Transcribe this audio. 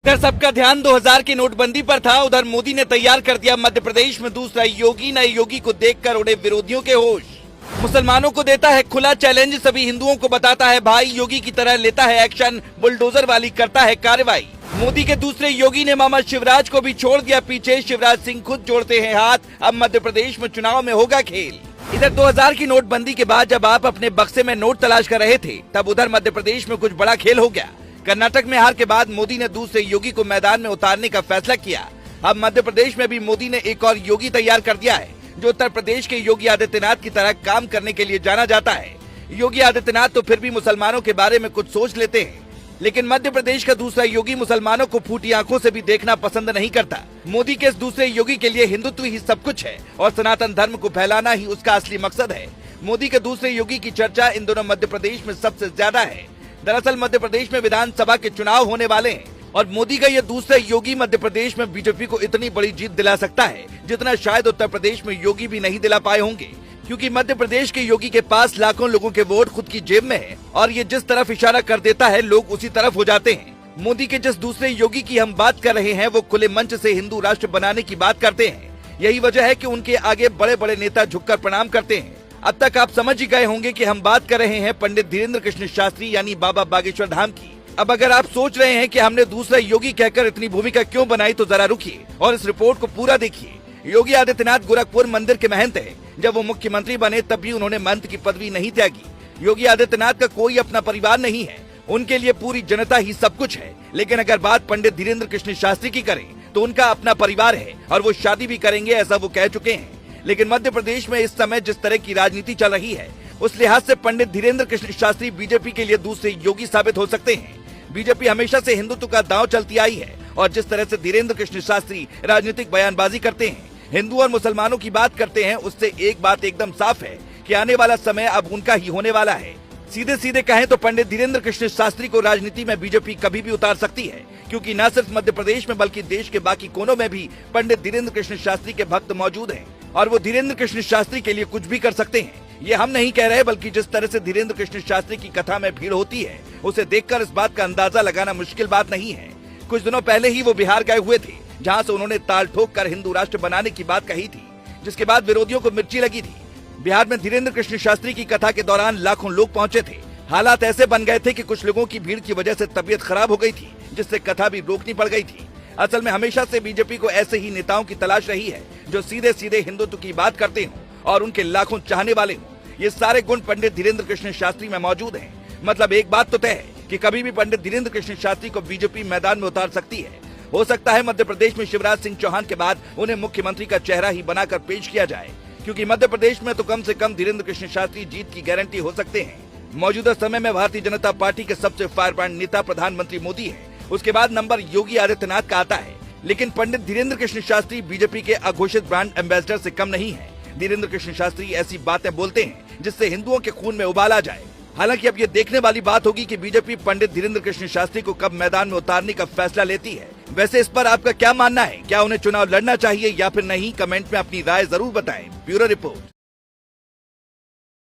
इधर सबका ध्यान 2000 की नोटबंदी पर था। उधर मोदी ने तैयार कर दिया मध्य प्रदेश में दूसरा योगी। नए योगी को देखकर उड़े विरोधियों के होश। मुसलमानों को देता है खुला चैलेंज, सभी हिंदुओं को बताता है भाई, योगी की तरह लेता है एक्शन, बुलडोजर वाली करता है कार्रवाई। मोदी के दूसरे योगी ने मामा शिवराज को भी छोड़ दिया पीछे। शिवराज सिंह खुद जोड़ते हैं हाथ, अब मध्य प्रदेश में चुनाव में होगा खेल। इधर 2000 की नोटबंदी के बाद जब आप अपने बक्से में नोट तलाश कर रहे थे, तब उधर मध्य प्रदेश में कुछ बड़ा खेल हो गया। कर्नाटक में हार के बाद मोदी ने दूसरे योगी को मैदान में उतारने का फैसला किया। अब मध्य प्रदेश में भी मोदी ने एक और योगी तैयार कर दिया है, जो उत्तर प्रदेश के योगी आदित्यनाथ की तरह काम करने के लिए जाना जाता है। योगी आदित्यनाथ तो फिर भी मुसलमानों के बारे में कुछ सोच लेते हैं, लेकिन मध्य प्रदेश का दूसरा योगी मुसलमानों को फूटी आंखों से भी देखना पसंद नहीं करता। मोदी के इस दूसरे योगी के लिए हिंदुत्व ही सब कुछ है और सनातन धर्म को फैलाना ही उसका असली मकसद है। मोदी के दूसरे योगी की चर्चा इन दोनों मध्य प्रदेश में सबसे ज्यादा है। दरअसल मध्य प्रदेश में विधानसभा के चुनाव होने वाले हैं और मोदी का ये दूसरा योगी मध्य प्रदेश में बीजेपी को इतनी बड़ी जीत दिला सकता है जितना शायद उत्तर प्रदेश में योगी भी नहीं दिला पाए होंगे, क्योंकि मध्य प्रदेश के योगी के पास लाखों लोगों के वोट खुद की जेब में है और ये जिस तरफ इशारा कर देता है लोग उसी तरफ हो जाते हैं। मोदी के जिस दूसरे योगी की हम बात कर रहे हैं वो खुले मंच से हिंदू राष्ट्र बनाने की बात करते हैं। यही वजह है कि उनके आगे बड़े बड़े नेता झुककर प्रणाम करते हैं। अब तक आप समझ ही गए होंगे कि हम बात कर रहे हैं पंडित धीरेन्द्र कृष्ण शास्त्री यानी बाबा बागेश्वर धाम की। अब अगर आप सोच रहे हैं कि हमने दूसरा योगी कहकर इतनी भूमिका क्यों बनाई, तो जरा रुकिए और इस रिपोर्ट को पूरा देखिए। योगी आदित्यनाथ गोरखपुर मंदिर के महंत है। जब वो मुख्यमंत्री बने तब भी उन्होंने महंत की पदवी नहीं त्यागी। योगी आदित्यनाथ का कोई अपना परिवार नहीं है, उनके लिए पूरी जनता ही सब कुछ है। लेकिन अगर बात पंडित धीरेन्द्र कृष्ण शास्त्री की करें तो उनका अपना परिवार है और वो शादी भी करेंगे, ऐसा वो कह चुके हैं। लेकिन मध्य प्रदेश में इस समय जिस तरह की राजनीति चल रही है, उस लिहाज से पंडित धीरेन्द्र कृष्ण शास्त्री बीजेपी के लिए दूसरे योगी साबित हो सकते हैं। बीजेपी हमेशा से हिंदुत्व का दांव चलती आई है और जिस तरह से धीरेन्द्र कृष्ण शास्त्री राजनीतिक बयानबाजी करते हैं, हिंदू और मुसलमानों की बात करते हैं, उससे एक बात एकदम साफ है कि आने वाला समय अब उनका ही होने वाला है। सीधे सीधे कहें तो पंडित धीरेन्द्र कृष्ण शास्त्री को राजनीति में बीजेपी कभी भी उतार सकती है, क्योंकि न सिर्फ मध्य प्रदेश में बल्कि देश के बाकी कोनों में भी पंडित धीरेन्द्र कृष्ण शास्त्री के भक्त मौजूद हैं और वो धीरेन्द्र कृष्ण शास्त्री के लिए कुछ भी कर सकते हैं। ये हम नहीं कह रहे, बल्कि जिस तरह से धीरेन्द्र कृष्ण शास्त्री की कथा में भीड़ होती है, उसे देखकर इस बात का अंदाजा लगाना मुश्किल बात नहीं है। कुछ दिनों पहले ही वो बिहार गए हुए थे, जहाँ से उन्होंने ताल ठोक कर हिंदू राष्ट्र बनाने की बात कही थी, जिसके बाद विरोधियों को मिर्ची लगी थी। बिहार में धीरेन्द्र कृष्ण शास्त्री की कथा के दौरान लाखों लोग पहुंचे थे। हालात ऐसे बन गए थे कि कुछ लोगों की भीड़ की वजह से तबीयत खराब हो गई थी, जिससे कथा भी रोकनी पड़ गई थी। असल में हमेशा से बीजेपी को ऐसे ही नेताओं की तलाश रही है जो सीधे सीधे हिंदुत्व की बात करते हों और उनके लाखों चाहने वाले हों। ये सारे गुण पंडित धीरेन्द्र कृष्ण शास्त्री में मौजूद हैं। मतलब एक बात तो तय है कि कभी भी पंडित धीरेन्द्र कृष्ण शास्त्री को बीजेपी मैदान में उतार सकती है। हो सकता है मध्य प्रदेश में शिवराज सिंह चौहान के बाद उन्हें मुख्यमंत्री का चेहरा ही बनाकर पेश किया जाए, क्योंकि मध्य प्रदेश में तो कम से कम धीरेन्द्र कृष्ण शास्त्री जीत की गारंटी हो सकते हैं। मौजूदा समय में भारतीय जनता पार्टी के सबसे फायरब्रांड नेता प्रधानमंत्री मोदी है, उसके बाद नंबर योगी आदित्यनाथ का आता है। लेकिन पंडित धीरेन्द्र कृष्ण शास्त्री बीजेपी के अघोषित ब्रांड एम्बेसडर से कम नहीं है। धीरेन्द्र कृष्ण शास्त्री ऐसी बातें बोलते हैं जिससे हिंदुओं के खून में उबाल आ जाए। हालांकि अब ये देखने वाली बात होगी कि बीजेपी पंडित धीरेन्द्र कृष्ण शास्त्री को कब मैदान में उतारने का फैसला लेती है। वैसे इस पर आपका क्या मानना है? क्या उन्हें चुनाव लड़ना चाहिए या फिर नहीं? कमेंट में अपनी राय जरूर बताएं। Bureau report.